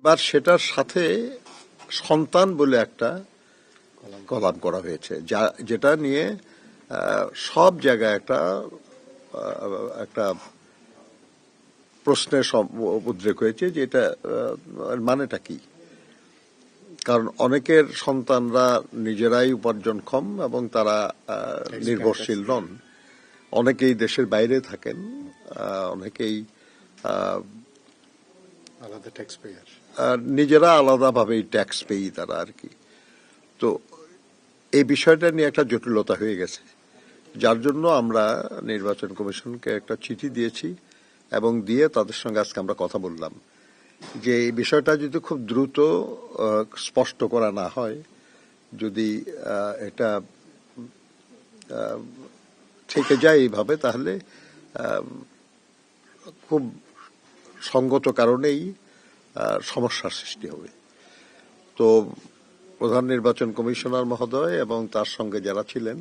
এবার সেটার সাথে সন্তান বলে একটা কলাম করা হয়েছে, যেটা নিয়ে সব জায়গায় একটা প্রশ্নের উদ্রেক হয়েছে যে এটা মানেটা কি। কারণ অনেকের সন্তানরা নিজেরাই উপার্জনক্ষম এবং তারা নির্ভরশীল নন, অনেকেই দেশের বাইরে থাকেন, অনেকেই আলাদা ট্যাক্স পেয়ার, নিজেরা আলাদাভাবেই ট্যাক্স পেই তারা আর কি। তো এই বিষয়টা নিয়ে একটা জটিলতা হয়ে গেছে, যার জন্য আমরা নির্বাচন কমিশনকে একটা চিঠি দিয়েছি এবং দিয়ে তাদের সঙ্গে আজকে আমরা কথা বললাম যে এই বিষয়টা যদি খুব দ্রুত স্পষ্ট করা না হয়, যদি এটা থেকে যায় এইভাবে, তাহলে খুব সঙ্গত কারণেই সমস্যার সৃষ্টি হবে। তো প্রধান নির্বাচন কমিশনার মহোদয় এবং তার সঙ্গে যারা ছিলেন,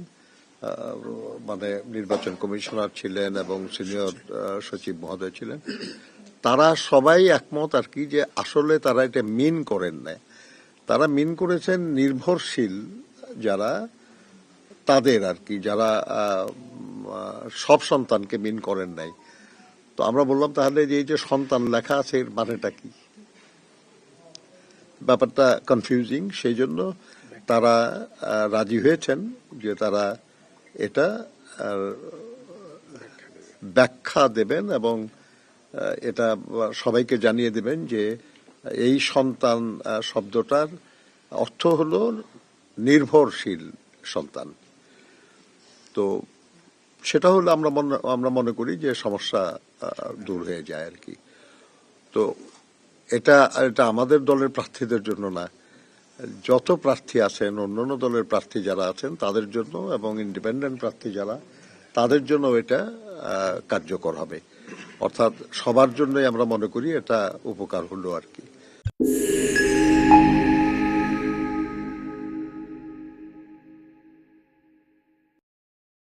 মানে নির্বাচন কমিশনার ছিলেন এবং সিনিয়র সচিব মহোদয় ছিলেন, তারা সবাই একমত আর কি যে আসলে তারা এটা মিন করেন না। তারা মিন করেছেন নির্ভরশীল যারা, তাদের আর কি, যারা সব সন্তানকে মিন করেন নাই। তো আমরা বললাম তাহলে যে এই যে সন্তান লেখা আছে এর মানেটা কি, ব্যাপারটা কনফিউজিং। সেই জন্য তারা রাজি হয়েছেন যে তারা এটা ব্যাখ্যা দেবেন এবং এটা সবাইকে জানিয়ে দেবেন যে এই সন্তান শব্দটার অর্থ হলো নির্ভরশীল সন্তান। তো সেটা হলো আমরা মনে করি যে সমস্যা দূর হয়ে যায় আর কি। তো এটা আমাদের দলের প্রার্থীদের জন্য না, যত প্রার্থী আছেন, অন্যান্য দলের প্রার্থী যারা আছেন তাদের জন্য এবং ইন্ডিপেন্ডেন্ট প্রার্থী যারা, তাদের জন্য এটা কার্যকর হবে। অর্থাৎ সবার জন্যই আমরা মনে করি এটা উপকার হলো আর কি।